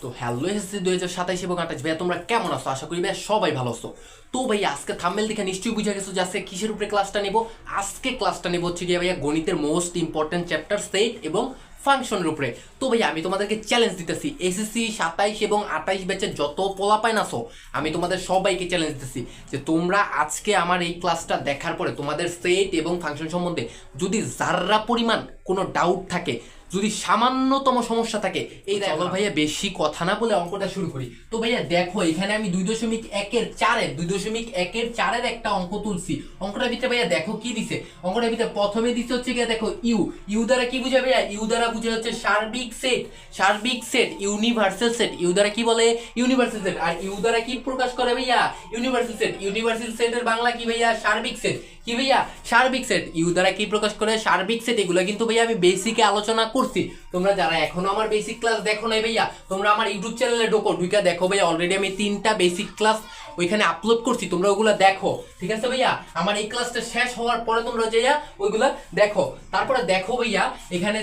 তো hello SSC 2027 এবং 28 ভাইয়া তোমরা কেমন আছো? আশা করি ভাইয়া সবাই ভালো আছো। তো ভাইয়া আজকে থাম্বনেল দেখে নিশ্চয়ই বুঝে গেছো যে আজকে কিসের উপরে ক্লাসটা নেব। আজকে ক্লাসটা নেব হচ্ছে গিয়ে ভাইয়া গণিতের মোস্ট ইম্পর্টেন্ট চ্যাপ্টার সেট এবং ফাংশনের উপরে। তো ভাইয়া আমি তোমাদেরকে চ্যালেঞ্জ দিতেছি, এসএসসি 27 এবং 28 ব্যাচের যত পোলাপাইন আছো আমি তোমাদের সবাইকে চ্যালেঞ্জ দিতেছি যে তোমরা আজকে আমার এই ক্লাসটা দেখার পরে তোমাদের সেট এবং ফাংশন সম্বন্ধে যদি যারা পরিমাণ কোনো ডাউট থাকে, যদি সামান্যতম সমস্যা থাকে, এই চলো ভাইয়া বেশি কথা না বলে অঙ্কটা শুরু করি। তো ভাইয়া দেখো এখানে আমি 2.1 একটা অঙ্ক তুলছি। অঙ্কটার ভিতরে ভাইয়া দেখো কি দিছে। অঙ্কটার ভিতরে প্রথমে দিছে হচ্ছে গিয়ে দেখো ইউ দ্বারা কি বুঝাবে ভাইয়া? ইউ দ্বারা বুঝে হচ্ছে সার্বিক সেট ইউনিভার্সাল সেট। ইউ দ্বারা কি বলে? Universal set. আর ইউ দ্বারা কি প্রকাশ করে ভাইয়া? ইউনিভার্সাল সেটের বাংলা কি ভাইয়া? সার্বিক সেট। কি ভাইয়া? সার্বিক সেট। ইউ দ্বারা কি প্রকাশ করে? সার্বিক সেট। এগুলো কিন্তু ভাইয়া আমি বেসিকে আলোচনা করছি। তোমরা যারা এখনো আমার বেসিক ক্লাস দেখো নাই ভাইয়া, তোমরা আমার ইউটিউব চ্যানেলে ঢুকে দেখো ভাইয়া, অলরেডি আমি 3টা বেসিক ক্লাস ওইখানে আপলোড করছি, তোমরা ওগুলা দেখো। ঠিক আছে ভাইয়া? আমার এই ক্লাসটা শেষ হওয়ার পরে তোমরা যাইয়া ওইগুলা দেখো। তারপরে দেখো ভাইয়া এখানে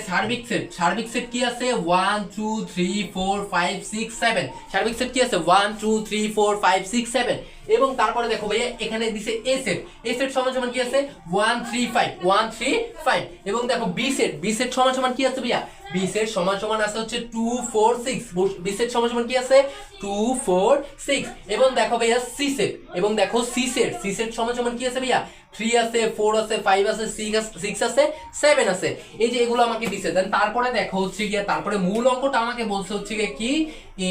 সার্বিক সেট কি আছে? 1 2 3 4 5 6 7। সার্বিক সেট কি আছে? 1 2 3 4 5 6 7। এবং তারপরে দেখো ভাইয়া এখানে দিছে এ সেট সমান কি আছে? 1 3 5 এবং দেখো বি সেট সমান কি আছে ভাইয়া? বি সেট সমান আছে হচ্ছে 2 4 6। বি সেট সমান কি আছে? 2 4 6। এবং দেখো ভাইয়া সি সেট সমান কি আছে ভাইয়া? 3 আছে, 4 আছে, 5 আছে, 6 আছে, 7 আছে। এই যে এগুলো আমাকে দিছে। দেন তারপরে দেখো হচ্ছে গিয়া তারপরে মূল অঙ্কটা আমাকে বলছে হচ্ছে গিয়ে কি?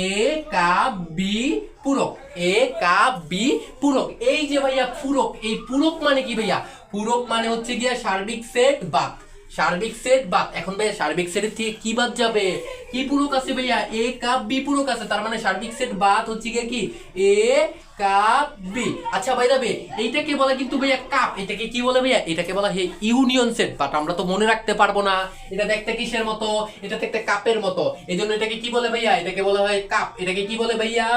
এ কাপ বি পূরক। এই যে ভাইয়া পূরক, এই পূরক মানে কি ভাইয়া? পূরক মানে হচ্ছে গিয়া সার্বিক সেট বাদ। এখন ভাইয়া সার্বিক সেটের থেকে কি বাদ যাবে? কি পূরক আছে ভাইয়া? এ কাপ বি পূরক আছে। তার মানে সার্বিক সেট বাদ হচ্ছে গিয়া কি? এ কাপ বি। আচ্ছা ভাই দাবে এইটাকে বলে কিন্তু ভাইয়া কাপ। এটাকে কি বলে ভাইয়া? এটাকে বলা হয় ইউনিয়ন সেট। বাট আমরা তো মনে রাখতে পারবো না এটা দেখতে কিসের মতো, এটা দেখতে কাপের মতো। এইজন্য এটাকে কি বলে ভাইয়া? এটাকে বলা হয় কাপ। এটাকে কি বলে ভাইয়া?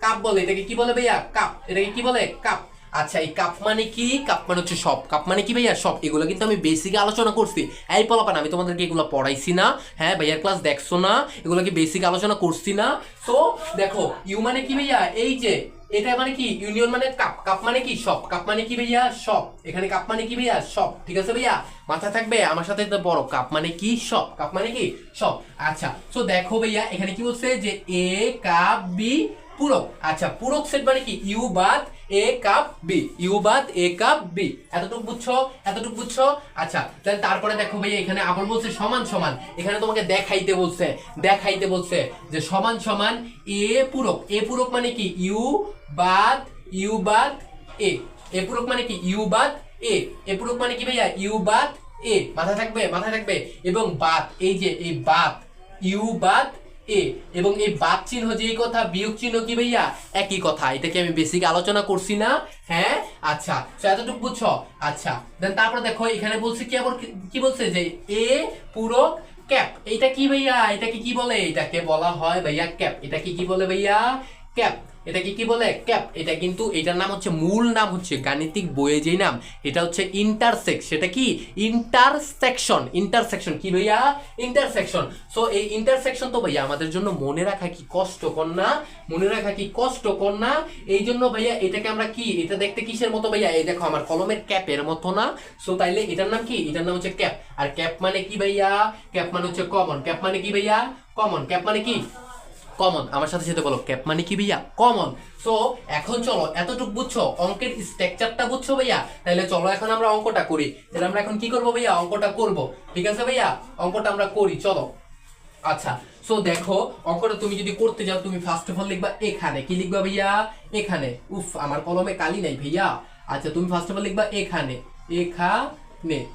কাপ বলে। এটাকে কি বলে ভাইয়া? কাপ। এটাকে কি বলে? কাপ। আচ্ছা এই কাপ মানে কি? কাপ মানে হচ্ছে সব। কাপ মানে কি ভাইয়া? সব। এগুলো কিন্তু আমি বেসিকে আলোচনা করছি। এই পোলাপান আমি তোমাদেরকে এগুলো পড়াইছি না? হ্যাঁ ভাইয়ার ক্লাস দেখছো না? এগুলো কি বেসিক আলোচনা করছি না? তো দেখো ইউ মানে কি ভাইয়া? এই যে এটা মানে কি? ইউনিয়ন মানে কাপ মানে কি? সব। কাপ মানে কি ভাইয়া? সব। এখানে কাপ মানে কি ভাইয়া? সব। ঠিক আছে ভাইয়া? মাথা থাকবে আমার সাথে তো বড়। কাপ মানে কি? সব। কাপ মানে কি? সব। আচ্ছা তো দেখো ভাইয়া এখানে কি বলছে যে এ কাপ বি পূরক। আচ্ছা পূরক সেট মানে কি? ইউ বাদ এ কাপ বি। এতটুকু বুঝছো? আচ্ছা তারপরে দেখো ভাইয়া এখানে আবার বলছে সমান। এখানে তোমাকে দেখাইতে বলছে যে সমান এ পূরক। এ পূরক মানে কি? ইউ বাদ এ। এ পূরক মানে কি? ইউ বাদ এ। এ পূরক মানে কি ভাইয়া? ইউ বাদ এ। মাথা থাকবে। এবং বাদ, এই যে এই বাদ, ইউ বাদ এ। এবং এই বাদ চিহ্ন যেই কথা, বিয়োগ চিহ্ন কি ভাইয়া? একই কথা। এটা কি আমি বেসিক আলোচনা করছি না? হ্যাঁ আচ্ছা তো এতটুকু বুঝছো? আচ্ছা দেন তারপর দেখো এখানে বলছে কি, আবার কি বলছে যে এ পূরক ক্যাপ। এটা কি ভাইয়া? এটাকে কি বলে? এটাকে বলা হয় ভাইয়া ক্যাপ। এটাকে কি বলে ভাইয়া? ক্যাপ। এটাকে কি বলে? ক্যাপ। এটা কিন্তু এটার নাম হচ্ছে, মূল নাম হচ্ছে গাণিতিক বইয়ে যেই নাম, এটা হচ্ছে ইন্টারসেক্স। সেটা কি? ইন্টারসেকশন কি ভাইয়া? ইন্টারসেকশন। সো এই ইন্টারসেকশন তো ভাইয়া আমাদের জন্য মনে রাখা কি কষ্টকর না? এই জন্য ভাইয়া এটাকে আমরা কি, এটা দেখতে কিসের মতো ভাইয়া? এই দেখো আমার কলমের ক্যাপের মতো না? সো তাইলে এটার নাম কি? এটার নাম হচ্ছে ক্যাপ। আর ক্যাপ মানে কি ভাইয়া? ক্যাপ মানে হচ্ছে কমন। ক্যাপ মানে কি ভাইয়া? কমন। ক্যাপ মানে কি? কমন। আমার সাথে বলো, ক্যাপ মানে কি ভাইয়া? কমন। সো এখন চলো এতটুকু বুঝছো, অঙ্কের স্ট্রাকচারটা বুঝছো ভাইয়া? তাহলে চলো এখন আমরা অঙ্কটা করি। তাহলে আমরা এখন কি করবো ভাইয়া? অঙ্কটা করব। ঠিক আছে ভাইয়া? অঙ্কটা আমরা করি, চলো। আচ্ছা সো দেখো অঙ্কটা তুমি যদি করতে যাও, তুমি ফার্স্ট অফ অল লিখবা এখানে। কি লিখবা ভাইয়া? এখানে। উফ আমার কলমে কালি নাই ভাইয়া। আচ্ছা তুমি ফার্স্ট অফ অল লিখবা এখানে।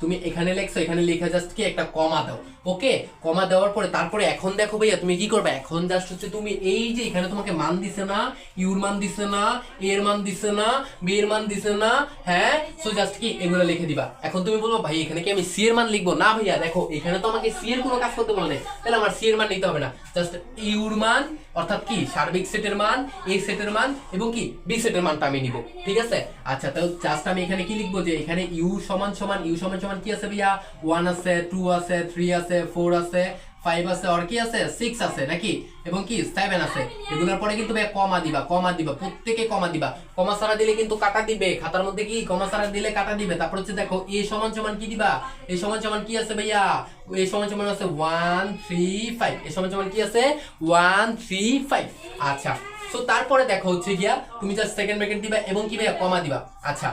তুমি এখানে লেখছো, এখানে লেখা জাস্ট কি একটা কমা দাও। ওকে, কমা দেওয়ার পরে তারপরে এখন দেখো ভাইয়া তুমি কি করবে? এখন জাস্ট হচ্ছে তুমি এই যে এখানে তোমাকে মান দিছে না, ইউর মান দিছে না, এর মান দিছে না, বি এর মান দিছে না, হ্যাঁ সো জাস্ট কি এগুলো লিখে দিবা। এখন তুমি বলবো ভাই এখানে কি আমি সি এর মান লিখবো? না ভাইয়া দেখো এখানে তো আমাকে সি এর কোনো কাজ করতে বলে নাই, তাহলে আমার সি এর মান নিতে হবে না। জাস্ট ইউর মান অর্থাৎ কি সার্বিক সেটের মান, এ সেটের মান এবং কি বি সেটের মানটা আমি নিব। ঠিক আছে? আচ্ছা তো জাস্ট আমি এখানে কি লিখবো? যে এখানে ইউ সমান কি আছে ভাইয়া? 1 আছে, 2 আছে, 3 আছে, 4 আছে, 5 আছে আর কি আছে 6 আছে নাকি এবং কি 7 আছে এগুলোর পরে কিন্তু ভাইয়া কমা দিবা প্রত্যেকে কমা দিবা কমা ছাড়া দিলে কিন্তু কাটা দিবে খাতার মধ্যে কি কমা ছাড়া দিলে কাটা দিবে তারপর হচ্ছে দেখো a সমান সমান কি দিবা a সমান সমান কি আছে ভাইয়া a সমান সমান আছে 1 3 5 a সমান সমান কি আছে 1 3 5 আচ্ছা সো তারপরে দেখো হচ্ছে গিয়া তুমি জাস্ট সেকেন্ড ব্র্যাকেট দিবা এবং কি ভাইয়া কমা দিবা আচ্ছা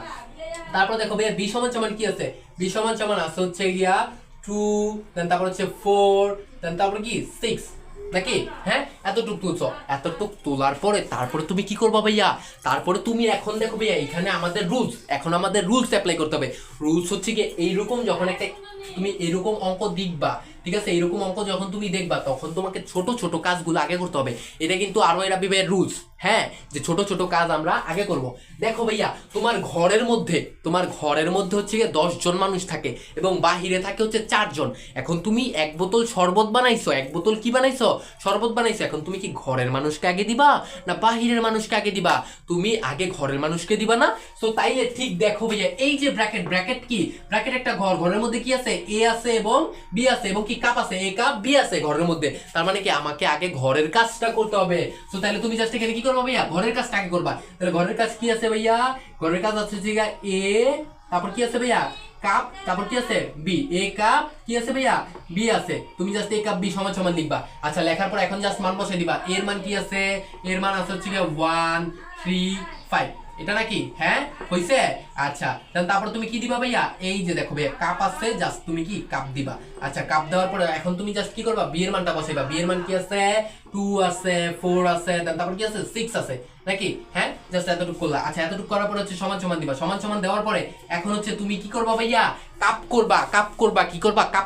তারপর দেখো ভাইয়া b সমান সমান কি আছে b সমান সমান আছে হচ্ছে গিয়া 2 দেন তারপর হচ্ছে 4 দেন তারপর কি 6 নাকি হ্যাঁ এতটুক তুলছো এতটুক তোলার পরে তারপরে তুমি কি করবা ভাইয়া তারপরে তুমি এখন দেখো ভাইয়া এখানে আমাদের রুলস অ্যাপ্লাই করতে হবে রুলস হচ্ছে কি এইরকম যখন একটা তুমি এরকম অঙ্ক দেখবা ঠিক আছে এইরকম অঙ্ক যখন তুমি দেখবা তখন তোমাকে ছোট ছোট কাজগুলো আগে করতে হবে এটা কিন্তু আরো এরা বিবের রুলস হ্যাঁ যে ছোট ছোট কাজ আমরা আগে করব দেখো ভাইয়া তোমার ঘরের মধ্যে হচ্ছে গিয়ে 10 জন মানুষ থাকে এবং বাহিরে থাকে হচ্ছে 4 জন এখন তুমি এক বোতল শরবত বানাইছো শরবত বানাইছো এখন তুমি কি ঘরের মানুষকে আগে দিবা না বাহিরের মানুষকে আগে দিবা তুমি আগে ঘরের মানুষকে দিবা না সো তাইলে ঠিক দেখো ভাইয়া এই যে ব্র্যাকেট কি ব্র্যাকেট একটা ঘরের মধ্যে কি আছে এ আছে এবং বি আছে এবং কি কাপ আছে এ কাপ বি আছে ঘরের মধ্যে তার মানে কি আমাকে আগে ঘরের কাজটা করতে হবে সো তাহলে তুমি জাস্ট এখানে কি করবা ভাইয়া ঘরের কাজটা আগে করবা তাহলে ঘরের কাজ কি আছে ভাইয়া ঘরের কাজ আছে যে এ তারপর কি আছে ভাইয়া কাপ তারপর কি আছে বি এ কাপ কি আছে ভাইয়া বি আছে তুমি জাস্ট এ কাপ বি সমান সমান লিখবা আচ্ছা লেখার পর এখন জাস্ট মান বসাই দিবা এর মান কি আছে এর মান আছে হচ্ছে 1 3 5 এটা নাকি হ্যাঁ হইছে আচ্ছা তারপর তুমি কি দিবা ভাইয়া এই যে দেখো ভাইয়া কাপ আছে জাস্ট তুমি কি কাপ দিবা আচ্ছা কাপ দেওয়ার পরে এখন তুমি জাস্ট কি করবা বি এর মানটা বসাইবা বি এর মান কি আছে 2 আছে 4 আছে তারপর কি আছে 6 আছে নাকি হ্যাঁ জাস্ট এতটুকু করলা আচ্ছা এতটুকু করার পরে হচ্ছে সমান সমান দিবা সমান সমান দেওয়ার পরে এখন হচ্ছে তুমি কি করবা ভাইয়া কাপ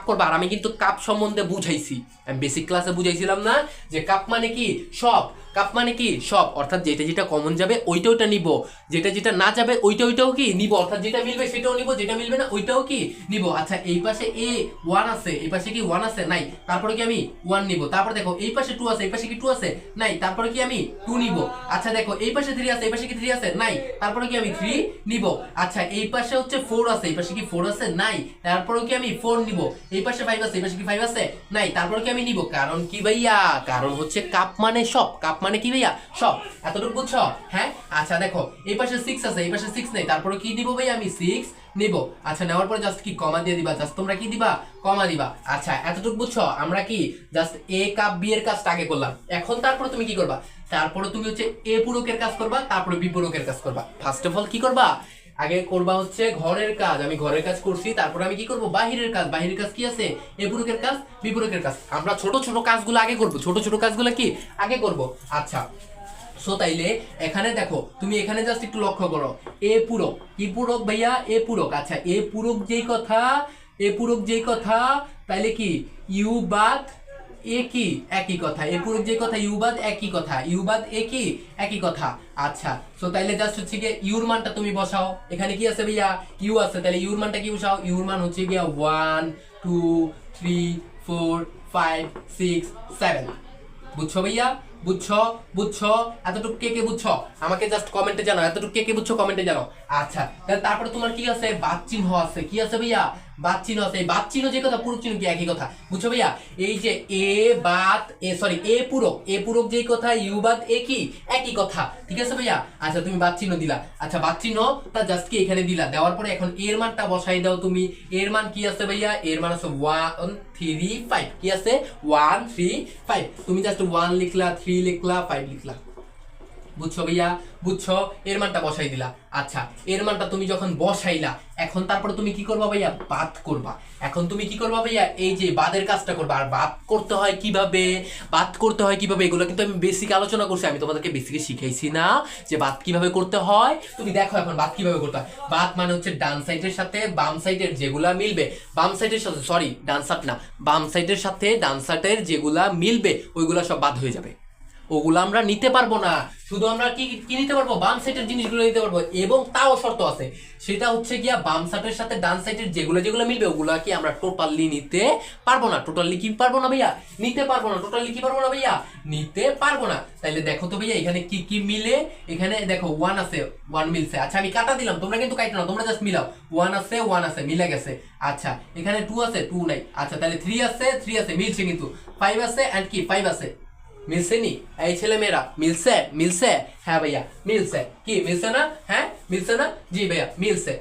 করবা আর আমি কিন্তু কাপ সম্বন্ধে বুঝাইছি আমি বেসিক ক্লাসে বুঝাইছিলাম না যে কাপ মানে কি সব অর্থাৎ যেটা কমন যাবে ওইটা নিব যেটা না যাবে ওইটাও কি নিব অর্থাৎ যেটা মিলবে সেটাও নিব যেটা মিলবে না ওইটাও কি নিব আচ্ছা এই পাশে a 1 আছে এই পাশে কি 1 আছে নাই তারপরে কি আমি 1 নিব তারপর দেখো এই পাশে 2 আছে এই পাশে কি 2 আছে নাই তারপরে কি আমি 2 নিব আচ্ছা দেখো এই পাশে 3 আছে এই পাশে কি 3 আছে নাই তারপরে কি আমি 3 নিব আচ্ছা এই পাশে হচ্ছে 4 আছে এই পাশে কি 4 আছে নাই তারপরে কি আমি 4 নিব এই পাশে 5 আছে এই পাশে কি 5 আছে নাই তারপরে কি আমি নিব কারণ কি ভাইয়া কারণ হচ্ছে কাপ মানে সব কাপ মানে কি ভাইয়া সব এতটুকু বুঝছো হ্যাঁ আচ্ছা দেখো এই পাশে 6 আছে এই পাশে 6 নাই তারপরে কি দিব ভাইয়া আমি 6 নিব আচ্ছা নেওয়ার পর জাস্ট কি কমা দিয়ে দিবা জাস্ট তোমরা কি দিবা কমা দিবা আচ্ছা এতটুকু বুঝছো আমরা কি জাস্ট এ কাপ বি এর কাজটা আগে করলাম এখন তারপরে তুমি কি করবা তারপরে তুমি হচ্ছে এ পূরকের কাজ করবা তারপরে বি পূরকের কাজ করবা ফার্স্ট অফ অল কি করবা আগে করবা হচ্ছে ঘরের কাজ আমি ঘরের কাজ করছি তারপরে আমি কি করব বাহিরের কাজ কি আছে এ পূরকের কাজ বি পূরকের কাজ আমরা ছোট ছোট কাজগুলো আগে করব ছোট ছোট কাজগুলো কি আগে করব আচ্ছা সো তাইলে এখানে দেখো তুমি এখানে জাস্ট একটু লক্ষ্য করো এ পূরক কি পূরক ভাইয়া এ পূরক আচ্ছা এ পূরক যেই কথা তাইলে কি ইউ বাদ এ কি একই কথা এ পূরক যে কথা ইউ বাদ একই কথা ইউ বাদ এ কি একই কথা আচ্ছা সো তাইলে জাস্ট হচ্ছে গিয়ে ইউর মানটা তুমি বসাও এখানে কি আছে ভাইয়া ইউ আছে তাহলে ইউর মানটা কি বসাও ইউর মান হচ্ছে গিয়া 1 2 3 4 5 6 7 বুঝছো ভাইয়া বুঝছো এতটুকু কে বুঝছো আমাকে জাস্ট কমেন্টে জানাও এতটুকু কে বুঝছো কমেন্টে জানাও আচ্ছা তারপরে তোমার কি আছে বাদ চিহ্ন আছে কি আছে ভাইয়া বাদ চিহ্ন আছে এই বাদ চিহ্ন যে কথা পূরক চিহ্ন কি একই কথা বুঝছো ভাইয়া এই যে এ পূরক যেই কথা ইউ বাদ এ কি একই কথা ঠিক আছে ভাইয়া আচ্ছা তুমি বাদ চিহ্ন দিলা আচ্ছা বাদ চিহ্নটা জাস্ট কি এখানে দিলা দেওয়ার পরে এখন এর মানটা বসাই দাও তুমি এর মান কি আছে ভাইয়া এর মান আছে 1 3 5 কি আছে 1 3 5 তুমি জাস্ট 1 লিখলা 3 লিখলা 5 লিখলা বুঝছো ভাইয়া বুঝছো এর মানটা বসাই দিলা আচ্ছা এর মানটা তুমি যখন বসাইলা এখন তারপরে তুমি কি করবা ভাইয়া বাদ করবা এখন তুমি কি করবা ভাইয়া এই যে বাদের কাজটা করবা আর বাদ করতে হয় কিভাবে এগুলো কিন্তু আমি বেসিক আলোচনা করছি আমি তোমাদেরকে বেসিকে শিখাইছি না যে বাদ কিভাবে করতে হয় তুমি দেখো এখন বাদ কিভাবে করতে হয় বাদ মানে হচ্ছে ডান সাইডের সাথে বাম সাইডের যেগুলা মিলবে বাম সাইডের সাথে বাম সাইডের সাথে ডান সাইডের যেগুলা মিলবে ওইগুলা সব বাদ হয়ে যাবে ওগুলো আমরা নিতে পারবো না। শুধু আমরা কি কি নিতে পারবো, বাম সাইডের জিনিসগুলো নিতে পারবো। এবং তাও শর্ত আছে, সেটা হচ্ছে গিয়া বাম সাইডের সাথে ডান সাইডের যেগুলো যেগুলো মিলবে ওগুলো কি আমরা টোটালি নিতে পারবো না। টোটালি কি পারবো না ভাইয়া, নিতে পারবো না। টোটালি কি পারবো না ভাইয়া, নিতে পারবো না। তাইলে দেখো তো ভাইয়া এখানে কি কি মিলে, এখানে দেখো 1 আছে, 1 মিলছে। আচ্ছা আমি কাটা দিলাম, তোমরা কিন্তু কাটো না, তোমরা জাস্ট মিলাও। 1 আছে 1 আছে, মিলে গেছে। আচ্ছা এখানে 2 আছে, 2 নাই। আচ্ছা তাহলে 3 আছে 3 আছে, মিলছে কিন্তু। 5 আছে এন্ড কি 5 আছে, মিলছে নি? এই ছেলে মেয়েরা মিলছে? মিলছে? হ্যাঁ ভাইয়া মিলছে। কি মিলছে না? হ্যাঁ মিলছে না? জি ভাইয়া মিলছে।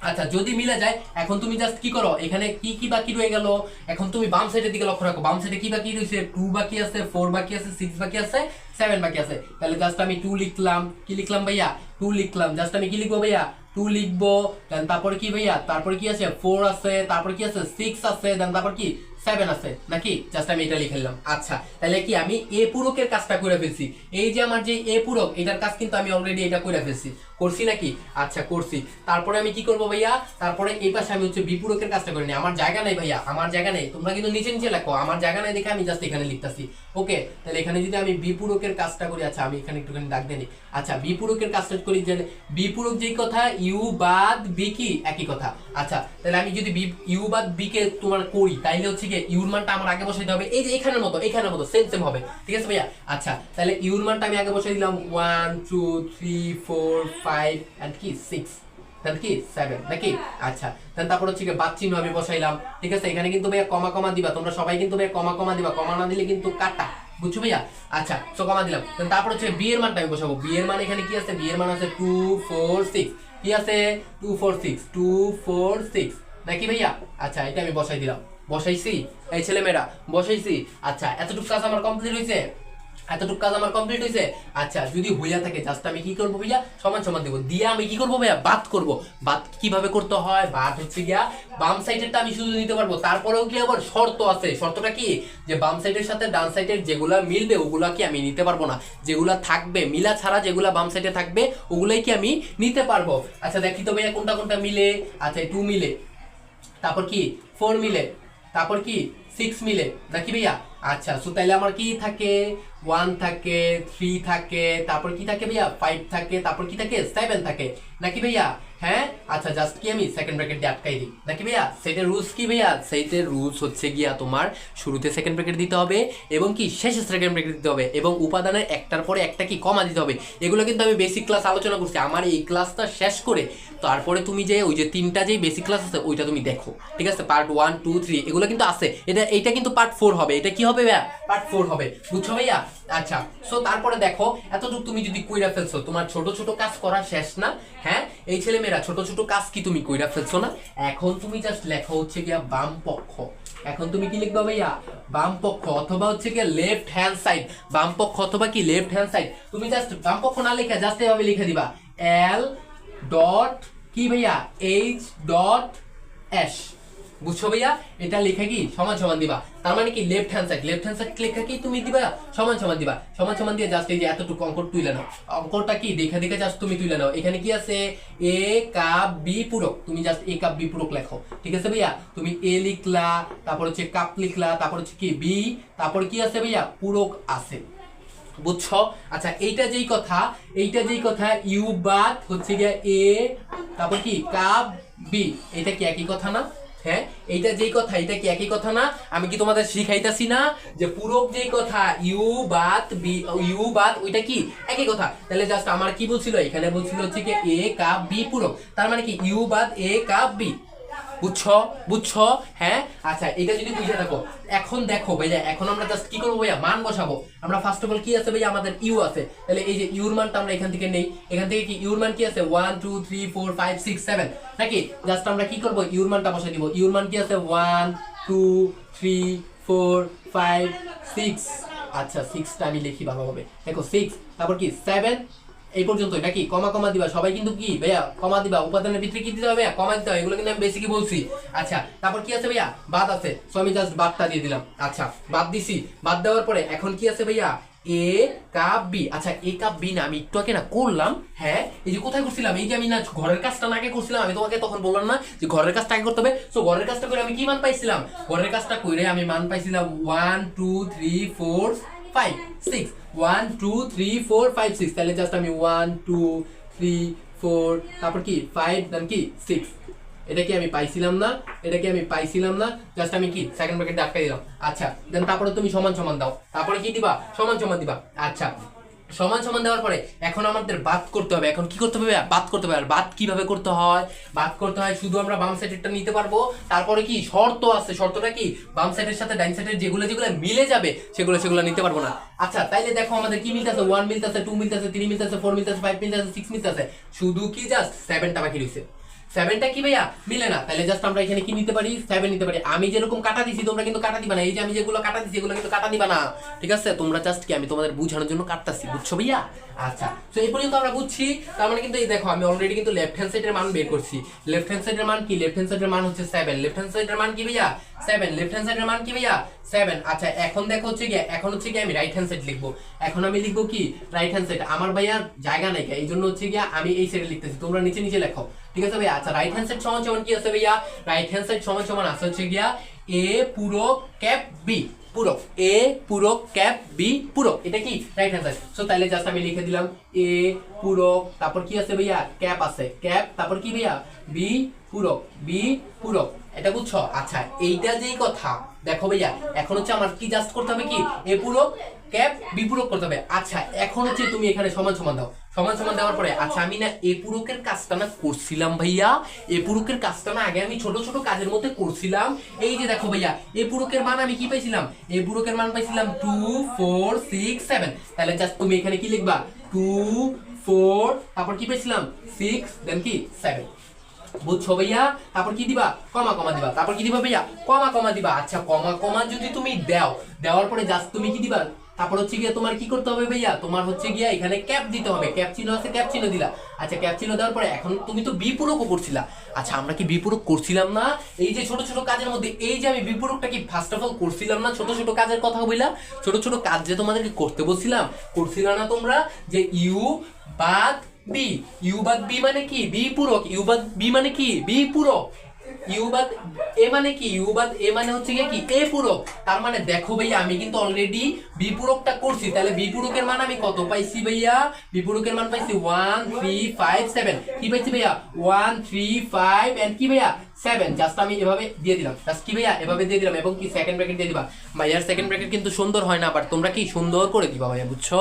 আচ্ছা যদি মিলে যায়, এখন তুমি জাস্ট কি করো, এখানে কি কি বাকি রয়ে গেল, এখন তুমি বাম সাইডের দিকে লক্ষ্য রাখো। বাম সাইডে কি বাকি রয়েছে, 2 বাকি আছে, 4 বাকি আছে, 6 বাকি আছে, 7 বাকি আছে। তাহলে জাস্ট আমি 2 লিখলাম। কি লিখলাম ভাইয়া? 2 লিখলাম। জাস্ট আমি কি লিখবো ভাইয়া? 2 লিখবো। দেন তারপর কি ভাইয়া, তারপর কি আছে, 4 আছে, তারপর কি আছে, 6 আছে, দেন তারপর কি 7 আছে নাকি? জাস্ট আমি এটা লিখে নিলাম। আচ্ছা তাহলে কি আমি এ পূরকের কাজটা করে ফেলছি। এই যে আমার যে এ পূরক, এটার কাজ কিন্তু আমি অলরেডি এটা করে ফেলছি। করছি নাকি? আচ্ছা করছি। তারপরে আমি কি করব ভাইয়া, তারপরে এই পাশে আমি হচ্ছে বিপূরকের কাজটা করে নিই। আমার জায়গা নেই ভাইয়া, আমার জায়গা নেই। তোমরা কিন্তু নিচে নিচে লেখো, আমার জায়গা নেই দেখে আমি জাস্ট এখানে লিখতাছি। ওকে, তাহলে এখানে যদি আমি বিপূরকের কাজটা করি, আচ্ছা আমি এখানে একটুখানি দাগ দেনি। আচ্ছা বিপূরকের কাজটা করি, যে বিপূরক যেই কথা, ইউ বাদ বি কি একই কথা। আচ্ছা তাহলে আমি যদি ইউ বাদ বি কে তোমার করি, তাইলে হচ্ছে কি ইউর মানটা আমার আগে বসাইতে হবে। এই যে এখানের মতো, এখানের মতো সেম সেম হবে। ঠিক আছে ভাইয়া? আচ্ছা তাহলে ইউর মানটা আমি আগে বসাই দিলাম 1 2 3 4 5 এন্ড কি 6, দেন কি 7 নাকি? আচ্ছা দেন তারপর হচ্ছে কি বাদ চিহ্ন আমি বসাইলাম। ঠিক আছে? এখানে কিন্তু ভাইয়া কমা কমা দিবা, তোমরা সবাই কিন্তু ভাইয়া কমা কমা দিবা, কমা না দিলে কিন্তু কাটা। বুঝছো ভাইয়া? আচ্ছা সো কমা দিলাম। দেন তারপর হচ্ছে বি এর মানটা আমি বসাবো। বি এর মান এখানে কি আছে, বি এর মান আছে 2 4 6। কি আছে? 2 4 6, 2 4 6 নাকি ভাইয়া? আচ্ছা এটা আমি বসাই দিলাম। বসাইছি এই ছেলে মেয়েরা, বসাইছি। আচ্ছা এতটুকু কাজ আমার কমপ্লিট হয়েছে, এতটুকু কাজ আমার কমপ্লিট হয়েছে। আচ্ছা যদি হইয়া থাকে জাস্ট আমি কি করবো ভাইয়া, সমান সমান দেবো। দিয়ে আমি কি করবো ভাইয়া, বাদ করব। বাদ কিভাবে করতে হয়, বাদ হচ্ছে গিয়া বাম সাইডেরটা আমি শুধু নিতে পারবো। তারপরেও কি আবার শর্ত আছে। শর্তটা কি, যে বাম সাইডের সাথে ডান সাইডের যেগুলা মিলবে ওগুলা কি আমি নিতে পারবো না। যেগুলা থাকবে মিলা ছাড়া, যেগুলা বাম সাইডে থাকবে ওগুলাই কি আমি নিতে পারবো। আচ্ছা দেখি তো ভাইয়া কোনটা কোনটা মিলে। আচ্ছা 2 মিলে, তারপর কি 4 মিলে, তারপর কি 6 মিলে নাকি ভাইয়া? আচ্ছা সো তাইলে আমার কি থাকে, 1 থাকে, 3 থাকে, তারপর কি থাকে ভাইয়া 5 থাকে, তারপর কি থাকে 7 থাকে নাকি ভাইয়া? হ্যাঁ আচ্ছা জাস্ট কি আমি সেকেন্ড ব্র্যাকেট দিয়ে আটকাই দিই নাকি ভাইয়া? সেটের রুলস কি ভাইয়া? সেটের রুলস হচ্ছে গিয়া তোমার শুরুতে সেকেন্ড ব্র্যাকেট দিতে হবে এবং কি শেষে সেকেন্ড ব্র্যাকেট দিতে হবে এবং উপাদানের একটার পরে একটা কি কমা দিতে হবে। এগুলো কিন্তু আমি বেসিক ক্লাস আলোচনা করছি। আমার এই ক্লাসটা শেষ করে তারপরে তুমি যে ওই যে 3টা যেই বেসিক ক্লাস আছে ওইটা তুমি দেখো। ঠিক আছে? পার্ট 1 2 3 এগুলো কিন্তু আছে। এইটা কিন্তু পার্ট 4 হবে। এটা কি হবে ভাইয়া? পার্ট 4 হবে। বুঝছো ভাইয়া? আচ্ছা সো তারপরে দেখো এতটুকু তুমি যদি কইরা ফেলছো, তোমার ছোট ছোট কাজ করা শেষ না? হ্যাঁ এই ছেলে মেয়েরা ছোট ছোট কাজ কি তুমি কইরা ফেলছো না? এখন তুমি জাস্ট লেখো হচ্ছে গিয়া বাম পক্ষ। এখন তুমি কি লিখবা ভাইয়া? বাম পক্ষ অথবা হচ্ছে গিয়া লেফট হ্যান্ড সাইড। বাম পক্ষ অথবা কি লেফট হ্যান্ড সাইড। তুমি জাস্ট বাম পক্ষ না লেখা জাস্ট এভাবে লিখে দিবা এল ডট কি ভাইয়া এইচ ডট এস। বুঝছো ভাইয়া? এটা লেখা কি সমান সমান দিবা। তার মানে কি left hand side, left hand side লেখা কি তুমি দিবা সমান সমান দিবা। সমান সমান দিয়ে জাস্ট এই যে এতটুকু অঙ্ক তুলে নাও। অঙ্কটা কি দেখে দেখে জাস্ট তুমি তুলে নাও। এখানে কি আছে, এ কাপ বি পূরক। তুমি জাস্ট এ কাপ বি পূরক লেখো। ঠিক আছে ভাইয়া? তুমি এ লিখলা, তারপর হচ্ছে কাপ লিখলা, তারপর হচ্ছে কি বি, তারপর কি আছে ভাইয়া পূরক আছে। বুঝছো? আচ্ছা এইটা যেই কথা, এইটা যেই কথা ইউ বাদ হচ্ছে গিয়া এ, তারপর কি কাপ বি, এটা কি একই কথা না? হ্যাঁ এইটা যেই কথা, এটা কি একই কথা না? আমি কি তোমাদের শিখাইতাছি না যে পূরক যেই কথা ইউ বাদ বি, ইউ বাদ ওইটা কি একই কথা? তাহলে জাস্ট আমার কি বলছিল, এখানে বলছিল হচ্ছে কি এ কাপ বি পূরক। তার মানে কি ইউ বাদ এ কাপ বি। বুঝছো? বুঝছো? হ্যাঁ আচ্ছা এটা যদি বুঝে থাকো। এখন দেখো ভাইয়া, এখন আমরা জাস্ট কি করবো ভাইয়া, মান বসাবো। আমরা ফার্স্ট অফ অল কি আছে ভাইয়া, আমাদের ইউ আছে। তাহলে এই যে ইউর মানটা আমরা এখান থেকে নেই। এখান থেকে কি ইউর মান কি আছে 1 2 3 4 5 6 7 নাকি? জাস্ট আমরা কি করবো, ইউর মানটা বসাই দিব। ইউর মান কি আছে 1 2 3 4 5 6। আচ্ছা 6টা আমি লিখি ভালোভাবে। দেখো 6, তারপর কি 7, এই পর্যন্ত নাকি? কমা কমা দিবা সবাই কিন্তু কি ভাইয়া, কমা দিবা। উপাদানের ভিতরে কি দিতে হবে ভাইয়া, কমা দিতে হবে। এগুলো কিন্তু আমি বেসিকই বলছি। আচ্ছা তারপর কি আছে ভাইয়া, বাদ আছে। সো আমি জাস্ট বাদটা দিয়ে দিলাম। আচ্ছা বাদ দিছি। বাদ দেওয়ার পরে এখন কি আছে ভাইয়া, এ কাপ বি। আচ্ছা এ কাপ বি না আমি একটু আগে না করলাম। হ্যাঁ এই যে কোথায় করছিলাম, এই যে আমি না ঘরের কাজটা না আগে করছিলাম। আমি তোমাকে তখন বললাম না যে ঘরের কাজটা আগে করতে হবে। সো ঘরের কাজটা করে আমি কি মান পাইছিলাম, ঘরের কাজটা করে আমি মান পাইছিলাম 1 2 3 4 5 6 1 2 3 4 5 6 তাহলে জাস্ট আমি 1 2 3 4 তারপর কি 5 দেন কি 6 এটা কি আমি পাইছিলাম না, এটা কি আমি পাইছিলাম না, জাস্ট আমি কি সেকেন্ড ব্র্যাকেটে আটকে দিলাম। আচ্ছা দেন তারপরে তুমি সমান সমান দাও, তারপরে কি দিবা সমান সমান দিবা। আচ্ছা সমান সমান দেওয়ার পরে এখন আমাদের বাদ করতে হবে। এখন কি করতে হবে? বাদ করতে হবে। আর বাদ কিভাবে করতে হয়? বাদ করতে হয় শুধু আমরা বাম সাইডেরটা নিতে পারবো, তারপরে কি শর্ত আছে, শর্তটা কি বাম সাইডের সাথে ডাইন সাইডের যেগুলো যেগুলো মিলে যাবে সেগুলো নিতে পারবো না। আচ্ছা তাইলে দেখো আমাদের কি মিলতেছে, 1 মিলতেছে, 2 মিলতেছে, 3 মিলতেছে, 4 মিলতেছে, 5 মিলতেছে, 6 মিলতেছে, শুধু কি জাস্ট 7টা বাকি রয়েছে। 7টা কি ভাইয়া মিলে না, তাহলে জাস্ট আমরা এখানে কি নিতে পারি 7 নিতে পারি। আমি যেরকম কাটা দিছি তোমরা কিন্তু কাটা দিবা না, এই যে আমি যেগুলো কাটা দিছি এগুলো কিন্তু কাটা দিবা না, ঠিক আছে? তোমরা জাস্ট কি আমি তোমাদের বোঝানোর জন্য কাটতাছি, বুঝছো ভাইয়া? আচ্ছা তো এই পর্যন্ত আমরা বুঝছি। তার মানে কিন্তু এই দেখো আমি অলরেডি কিন্তু লেফট হ্যান্ড সাইডের মান বের করছি। লেফট হ্যান্ড সাইডের মান কি? লেফট হ্যান্ড সাইডের মান হচ্ছে 7। লেফট হ্যান্ড সাইডের মান কি ভাইয়া 7। লেফট হ্যান্ড সাইডের মান কি ভাইয়া 7। আচ্ছা এখন দেখো হচ্ছে কি, এখন হচ্ছে কি আমি রাইট হ্যান্ড সাইড লিখবো। এখন আমি লিখবো কি রাইট হ্যান্ড সাইড। আমার ভাইয়া জায়গা নাই, এই জন্য হচ্ছে কি আমি এই সাইডে লিখতেছি, তোমরা নিচে নিচে লেখো, ঠিক আছে ভাইয়া? আচ্ছা রাইট হ্যান্ড সাইড সমান সমান কি আছে ভাইয়া? রাইট হ্যান্ড সাইড সমান সমান আছে হচ্ছে গিয়া a পূরক ক্যাপ b পূরক, a পূরক ক্যাপ b পূরক, এটা কি রাইট হ্যান্ড সাইড। সো তাহলে জাস্ট আমি লিখে দিলাম a পূরক, তারপর কি আছে ভাইয়া ক্যাপ আছে, ক্যাপ, তারপর কি ভাইয়া b পূরক, b পূরক, এটা বুঝছো? আচ্ছা এইটা যেই কথা দেখো ভাইয়া, এখন হচ্ছে আমার কি জাস্ট করতে হবে কি a পূরক ক্যাপ b পূরক করতে হবে। আচ্ছা এখন হচ্ছে তুমি এখানে সমান সমান দাও, সমান সমান দেওয়ার পরে আচ্ছা আমি না এ পূরকের কাজটা না করছিলাম ভাইয়া, এ পূরকের কাজটা না আগে আমি ছোট ছোট কাজের মধ্যে করছিলাম। এই যে দেখো ভাইয়া এ পূরকের মান আমি কি পাইছিলাম, এ পূরকের মান পাইছিলাম 2 4 6 7। তাহলে জাস্ট তুমি এখানে কি লিখবা 2 4 তারপর কি পাইছিলাম 6 দেন কি 7, বুঝছো ভাইয়া? তারপর কি দিবা কমা কমা দিবা, তারপর কি দিবা ভাইয়া কমা কমা দিবা। আচ্ছা কমা কমা যদি তুমি দাও, দেওয়ার পরে জাস্ট তুমি কি দিবা, তারপর হচ্ছে গিয়ে তোমার কি করতে হবে ভাইয়া, তোমার হচ্ছে গিয়া এখানে ক্যাপ দিতে হবে, ক্যাপ চিহ্ন আছে ক্যাপ চিহ্ন দিলা। আচ্ছা ক্যাপ চিহ্ন দেওয়ার পরে এখন তুমি তো বি পূরকও করছিলা। আচ্ছা আমরা কি বি পূরক করছিলাম না? এই যে ছোট ছোট কাজের মধ্যে এই যে আমি বি পূরকটা কি ফার্স্ট অফ অল করছিলাম না? ছোট ছোট কাজের কথা বইলা, ছোট ছোট কাজ যে তোমাদেরকে করতে বলছিলাম, করছিলা না তোমরা? যে ইউ বাদ বি, ইউ বাদ বি মানে কি বি পূরক, ইউ বাদ বি মানে কি বি পূরক, ইউ বাদ এ মানে কি ইউ বাদ এ মানে হচ্ছে কি এ পূরক। তার মানে দেখো ভাইয়া আমি কিন্তু অলরেডি বি পূরকটা করছি, তাহলে বি পূরকের মান আমি কত পাইছি ভাইয়া? বি পূরকের মান পাইছি 1 3 5 7। কি পাইছি ভাইয়া 1 3 5 এন্ড কি ভাইয়া 7। জাস্ট আমি এভাবে দিয়ে দিলাম, জাস্ট কি ভাইয়া এভাবে দিয়ে দিলাম, এবং কি সেকেন্ড ব্র্যাকেট দিয়ে দিবা। ভাইয়ার সেকেন্ড ব্র্যাকেট কিন্তু সুন্দর হয় না, বাট তোমরা কি সুন্দর করে দিবা ভাইয়া, বুঝছো?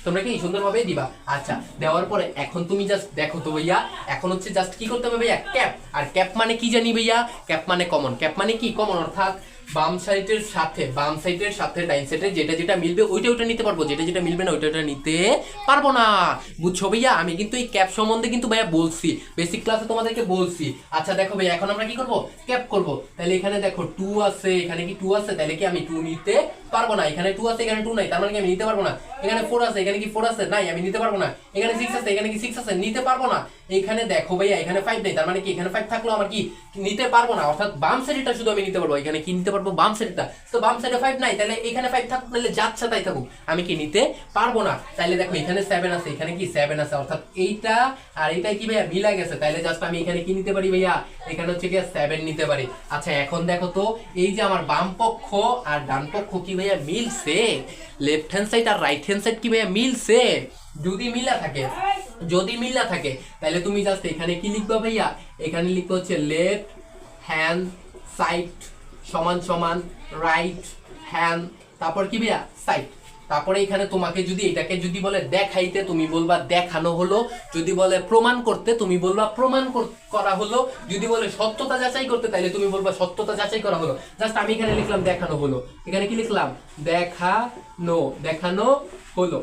তোমরা কি সুন্দরভাবে দিবা। আচ্ছা দেওয়ার পরে এখন তুমি জাস্ট দেখো তো ভাইয়া, এখন হচ্ছে জাস্ট কি করতে হবে ভাইয়া ক্যাপ। আর ক্যাপ মানে কি জানি ভাইয়া, ক্যাপ মানে কমন। ক্যাপ মানে কি কমন, অর্থাৎ বাম সাইডের সাথে ডাইন সাইডে যেটা যেটা মিলবে ওইটা নিতে পারবো, যেটা যেটা মিলবে না ওইটা নিতে পারবো না, বুঝছো ভাইয়া? আমি কিন্তু এই ক্যাপ সম্বন্ধে কিন্তু ভাইয়া বলছি, বেসিক ক্লাসে তোমাদেরকে বলছি। আচ্ছা দেখো ভাইয়া এখন আমরা কি করব ক্যাপ করব। তাহলে এখানে দেখো 2 আছে, এখানে কি 2 আছে, তাহলে কি আমি 2 নিতে পারবো না। এখানে 2 আছে, এখানে 2 নাই, তার মানে কি আমি নিতে পারবো না। এখানে 4 আছে, এখানে কি 4 আছে, নাই, আমি নিতে পারবো না। এখানে 6 আছে, এখানে কি 6 আছে, নিতে পারবো না। এখানে দেখো ভাইয়া এখানে 5 নেই, তার মানে কি এখানে 5 থাকলো আমার কি নিতে পারবো না, অর্থাৎ বাম সাইডটা শুধু আমি নিতে পারবো। এখানে কি নিতে পারবো বাম সাইডটা, তো বাম সাইডে 5 নাই, তাহলে এখানে 5 থাকুক, তাহলে যাচ্ছে তাই থাকুক, আমি কি নিতে পারবো না। তাইলে দেখো এখানে 7 আছে, এখানে কি 7 আছে, অর্থাৎ এইটা আর এইটা কি ভাইয়া মিলা গেছে। তাইলে জাস্ট আমি এখানে কি নিতে পারি ভাইয়া, এখানে হচ্ছে কি 7 নিতে পারি। আচ্ছা এখন দেখো তো এই যে আমার বাম পক্ষ আর ডান পক্ষ কি ভাইয়া মিলছে, লেফট হ্যান্ড সাইড আর রাইট হ্যান্ড সাইড কি ভাইয়া মিলছে? যদি মিলা থাকে তাহলে তুমি জাস্ট এখানে কি লিখবা ভাইয়া, এখানে লিখতে হচ্ছে লেফট হ্যান্ড সাইড সমান সমান রাইট হ্যান্ড, তারপর কি ভাইয়া সাইড। তারপরে এখানে তোমাকে যদি এটাকে যদি বলে দেখাইতে তুমি বলবা দেখানো হলো, যদি বলে প্রমাণ করতে তুমি বলবা প্রমাণ করা হলো, যদি বলে সত্যতা যাচাই করতে তাহলে তুমি বলবা সত্যতা যাচাই করা হলো। জাস্ট আমি এখানে লিখলাম দেখানো হলো, এখানে কি লিখলাম দেখানো হলো,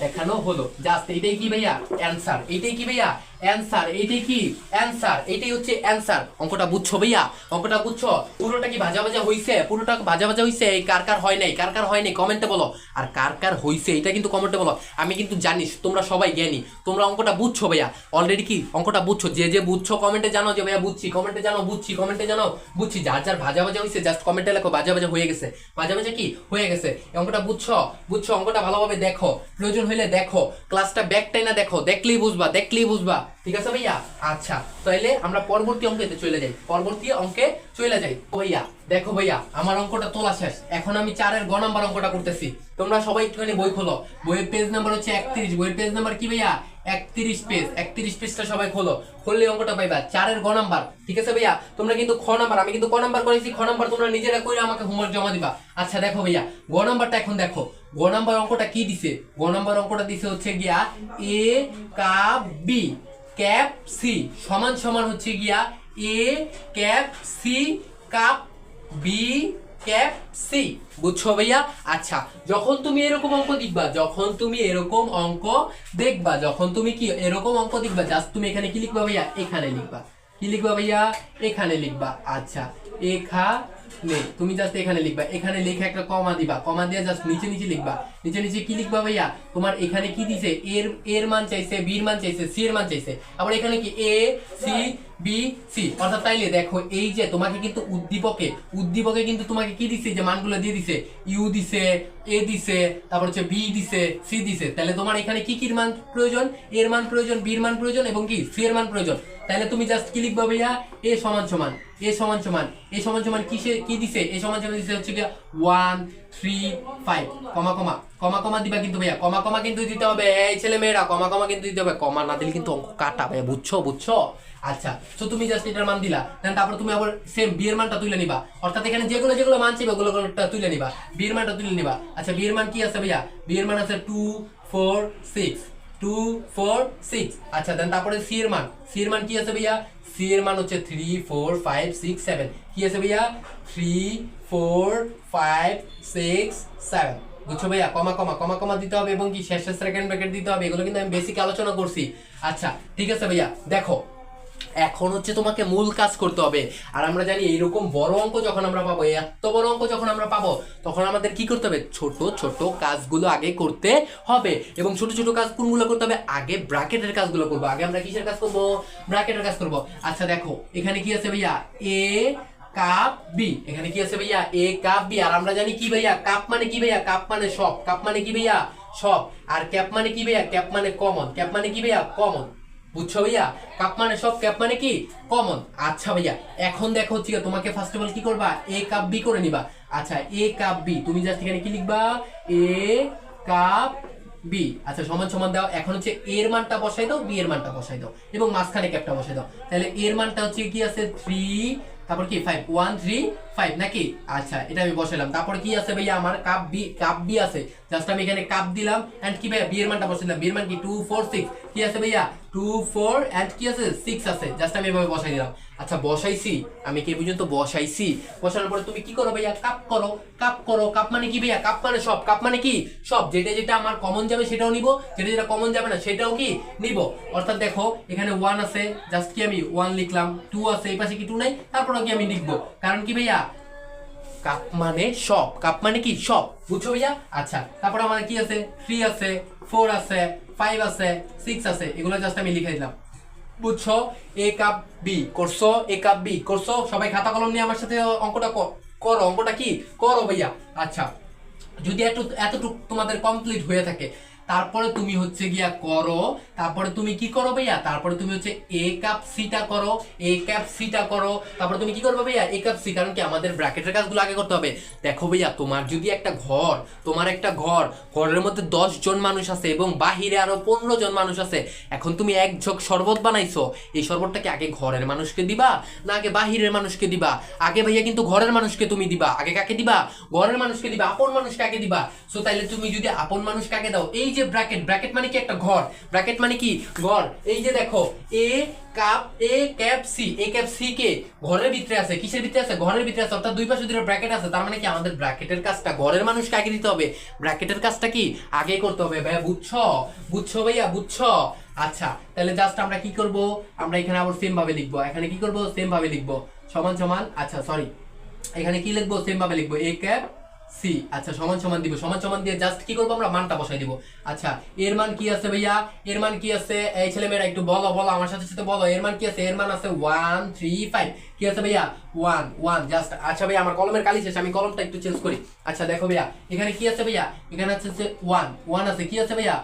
দেখানো হলো। জাস্ট এইটাই কি ভাইয়া অ্যানসার, এইটাই কি ভাইয়া অ্যানসার, এইটাই কি অ্যানসার, এইটাই হচ্ছে অ্যানসার। অঙ্কটা বুঝছো ভাইয়া, অঙ্কটা বুঝছো? পুরোটা কি ভাজা ভাজা হইছে, পুরোটা ভাজা ভাজা হইছে? এই কার কার হয় নাই, কার কার হয় নাই কমেন্টে বলো, আর কার কার হইছে এটা কিন্তু কমেন্টে বলো। আমি কিন্তু জানিস তোমরা সবাই জ্ঞানী, তোমরা অঙ্কটা বুঝছো ভাইয়া অলরেডি, কি অঙ্কটা বুঝছো? যে যে বুঝছো কমেন্টে জানো যে ভাইয়া বুঝছি, কমেন্টে জানো বুঝছি, কমেন্টে জানো বুঝছি। যার যার ভাজা ভাজা হইছে জাস্ট কমেন্টে লেখো ভাজা ভাজা হয়ে গেছে, ভাজা ভাজা কি হয়ে গেছে। অঙ্কটা বুঝছো? অঙ্কটা ভালোভাবে দেখো, প্রয়োজন হইলে দেখো, ক্লাসটা ব্যাক টাইনা দেখো, দেখলেই বুঝবা, ঠিক আছে ভাইয়া? আচ্ছা তাইলে আমরা পরবর্তী অঙ্কে চলে যাই, ভাইয়া দেখো ভাইয়া আমার অঙ্কটা তোলা শেষ, এখন আমি 4-এর গ নাম্বার অঙ্কটা করতেছি। তোমরা সবাই একটুখানি বই খোলো, বইয়ের পেজ নাম্বার হচ্ছে 31, বইয়ের পেজ নাম্বার কি ভাইয়া 31 পেজ, 31 পেজটা সবাই খোলো, খুললে অঙ্কটা পাইবা 4-এর গ নাম্বার। ঠিক আছে ভাইয়া, তোমরা কিন্তু খ নাম্বার, আমি কিন্তু ক নাম্বার করেছি, খ নাম্বার তোমরা নিজেরা কইরা আমাকে হোমওয়ার্ক জমা দিবা। আচ্ছা দেখো ভাইয়া গ নাম্বারটা এখন দেখো, গ নাম্বার অঙ্কটা কি দিছে, গ নাম্বার অঙ্কটা দিছে হচ্ছে গিয়া A cup B cap C সমান সমান হচ্ছে গিয়া A cap C cup B cap C. বুঝছো ভাইয়া? আচ্ছা যখন তুমি এরকম অঙ্ক দেখবা, যখন তুমি এরকম অঙ্ক দেখবা, যখন তুমি কি এরকম অঙ্ক দেখবা, জাস্ট তুমি এখানে কি লিখবা ভাইয়া, এখানে লিখবা। কি লিখবা ভাইয়া, এখানে লিখবা। আচ্ছা এখানে তুমি জাস্ট এখানে লিখবা, এখানে লিখে একটা কমা দিবা, কমা দিয়ে জাস্ট নিচে নিচে লিখবা। নিচে নিচে কি লিখবা ভাইয়া, তোমার এখানে কি দিছে, এর মান চাইছে, বির মান চাইছে, সি এর মান চাইছে, আবার এখানে কি এ সি বি সি। অর্থাৎ তাইলে দেখো এই যে তোমাকে কিন্তু উদ্দীপকে কিন্তু তোমাকে কি দিছে, যে মানগুলো দিয়ে দিছে, ইউ দিছে, এ দিছে, তারপর হচ্ছে বি দিছে, সি দিছে। তাহলে তোমার এখানে কি কি মান প্রয়োজন, এর মান প্রয়োজন, বির মান প্রয়োজন এবং কি সি এর মান প্রয়োজন। তাহলে তুমি জাস্ট কি লিখবা ভাইয়া, এ সমান সমান, এ সমান সমান, এ সমান সমান কিসে কি দিছে, এ সমান সমান দিছে হচ্ছে কি 1 3 5 কমা কমা কমা কমা দিবা কিন্তু ভাইয়া, কমা কমা কিন্তু দিতে হবে, এই ছেলে মেয়েরা কমা কমা কিন্তু দিতে হবে, কমা না দিলে কিন্তু অঙ্ক কাটা ভাইয়া, বুঝছো বুঝছো? আচ্ছা তো তুমি জাস্ট এটার মান দিলা, দেন তারপর তুমি আবার সেম বি এর মানটা তুলে নিবা, অর্থাৎ এখানে যেগুলো যেগুলো মান চাইবে ওগুলোটা তুলে নিবা, বি এর মানটা তুলে নিবা। আচ্ছা বি এর মান কি আছে ভাইয়া, বি এর মান আছে 2 4 6 2 4 6। আচ্ছা দেন তারপরে সি এর মান, সি এর মান কি আছে ভাইয়া, সি এর মান হচ্ছে 3 4 5 6 7। কি আছে ভাইয়া 3 4 5 6 7। বুঝছো ভাইয়া, কমা কমা কমা কমা দিতে হবে এবং কি শেষে সেকেন্ড ব্র্যাকেট দিতে হবে, এগুলো কিন্তু আমি বেসিক আলোচনা করছি। আচ্ছা ঠিক আছে ভাইয়া, দেখো এখন হচ্ছে তোমাকে মূল কাজ করতে হবে। আর আমরা জানি এইরকম বড় অঙ্ক যখন আমরা পাবো, এত বড় অঙ্ক যখন আমরা পাবো, তখন আমাদের কি করতে হবে, ছোট ছোট কাজগুলো আগে করতে হবে। এবং ছোট ছোট কাজ কোনগুলো করতে হবে, আগে ব্র্যাকেটের কাজগুলো করবো। আগে আমরা কিসের কাজ করবো, ব্র্যাকেটের কাজ করবো। আচ্ছা দেখো এখানে কি আছে ভাইয়া, এ কাপ বি, এখানে কি আছে ভাইয়া, এ কাপ বি। আর আমরা জানি কি ভাইয়া, কাপ মানে কি ভাইয়া, কাপ মানে সব, কাপ মানে কি ভাইয়া সব। আর ক্যাপ মানে কি ভাইয়া, ক্যাপ মানে কমন, ক্যাপ মানে কি ভাইয়া কমন। বুঝছো ভাইয়া, কাপ মানে সব, ক্যাপ মানে কি কমন। আচ্ছা ভাইয়া এখন দেখো হচ্ছে তোমাকে ফার্স্ট অফ অল কি করবা, এ কাপ বি করে নিবা। আচ্ছা এ কাপ বি, তুমি জাস্ট এখানে কি লিখবা, এ কাপ বি। আচ্ছা সমান সমান দাও, এখন হচ্ছে এর মানটা বসাই দাও, বি এর মানটা বসাই দাও এবং মাঝখানে ক্যাপটা বসাই দাও। তাহলে এর মানটা হচ্ছে কি আছে 3, তারপর কি 5 1 3 5 নাকি। আচ্ছা এটা আমি বসাইলাম, তারপর কি আছে ভাইয়া আমার কাপ বি আছে, জাস্ট আমি এখানে কাপ দিলাম এন্ড কি ভাইয়া বি এর মানটা বসাইলাম, বি এর মান কি 2 4 6। কি আছে ভাইয়া 2 4 এন্ড কি আছে 6 আছে, জাস্ট আমি এভাবে বসাই দিলাম। আচ্ছা বসাইছি আমি, কে পর্যন্ত বসাইছি, বসানোর পরে তুমি কি করো ভাইয়া, কাপ করো, কাপ করো। কাপ মানে কি ভাইয়া, কাপ মানে সব, কাপ মানে কি সব, যেটা যেটা আমার কমন যাবে সেটাও নিব, যেটা যেটা কমন যাবে না সেটাও কি নিব। অর্থাৎ দেখো এখানে 1 আছে, জাস্ট কি আমি 1 লিখলাম, 2 আছে, এই পাশে কি 2 নাই, তারপর কি আমি লিখবো, কারণ কি ভাইয়া কাপ মানে সব, কাপ মানে কি সব। বুঝছো ভাইয়া? আচ্ছা তারপর আমাদের কি আছে, 3 আছে, 4 আছে, 5 আছে, 6 আছে, এগুলো জাস্ট আমি লিখে দিলাম। বুঝছো, এ কাপ বি করছো, এ কাপ বি করছো। সবাই খাতা কলম নিয়ে আমার সাথে অঙ্কটা করো, অঙ্কটা কি করো ভাইয়া। আচ্ছা যদি এতটুকু তোমাদের কমপ্লিট হয়ে থাকে, তারপরে তুমি হচ্ছে গিয়া করো, তারপরে তুমি কি করো ভাইয়া, তারপরে তুমি হচ্ছে এ কাপ সিটা করো, এ কাপ সিটা করো, তারপরে তুমি কি করবে ভাইয়া, এ কাপ সি। কারণ কি আমাদের ব্র্যাকেটের কাজগুলো আগে করতে হবে। দেখো ভাইয়া তোমার যদি একটা ঘর, তোমার একটা ঘরের মধ্যে 10 জন মানুষ আছে এবং বাহিরে আরো 15 জন মানুষ আছে। এখন তুমি এক ঝোঁক শরবত বানাইছো, এই শরবতটাকে আগে ঘরের মানুষকে দিবা না আগে বাহিরের মানুষকে দিবা? আগে ভাইয়া কিন্তু ঘরের মানুষকে তুমি দিবা। আগে কাকে দিবা, ঘরের মানুষকে দিবা, আপন মানুষকে আগে দিবা। সো তাইলে তুমি যদি আপন মানুষকে আগে দাও, এই যে ব্র্যাকেট মানে কি একটা ঘর, ব্র্যাকেট মানে কি ঘর। এই যে দেখো এ ক্যাপ সি, এ ক্যাপ সি কে ঘরের ভিতরে আছে, কিসের ভিতরে আছে, ঘরের ভিতরে আছে, অর্থাৎ দুই পাশে দুটো ব্র্যাকেট আছে। তার মানে কি আমাদের ব্র্যাকেটের কাজটা ঘরের মানুষকে আগে দিতে হবে, ব্র্যাকেটের কাজটা কি আগে করতে হবে ভাইয়া। বুঝছো ভাইয়া, বুঝছো? আচ্ছা তাহলে জাস্ট আমরা কি করব, আমরা এখানে আবার সেম ভাবে লিখবো, এখানে কি করব সেম ভাবে লিখবো, সমান সমান। আচ্ছা সরি, এখানে কি লিখবো, সেম ভাবে লিখবো, এ ক্যাপ সি। আচ্ছা সমান সমান দিব, সমান সমান দিয়ে জাস্ট কি করবো আমরা মানটা বসাই দিব। আচ্ছা এর মান কি আছে ভাইয়া, এর মান কি আছে, এই ছেলে মেয়েরা একটু বলো আমার সাথে সাথে বলো, এর মান কি আছে, এর মান আছে 1 3 5। কি আছে ভাইয়া 1 1 জাস্ট। আচ্ছা ভাইয়া আমার কলমের কালি শেষ, আমি কলমটা একটু চেঞ্জ করি। আচ্ছা দেখো ভাইয়া এখানে কি আছে ভাইয়া, এখানে আছে 1 1 আছে, কি আছে ভাইয়া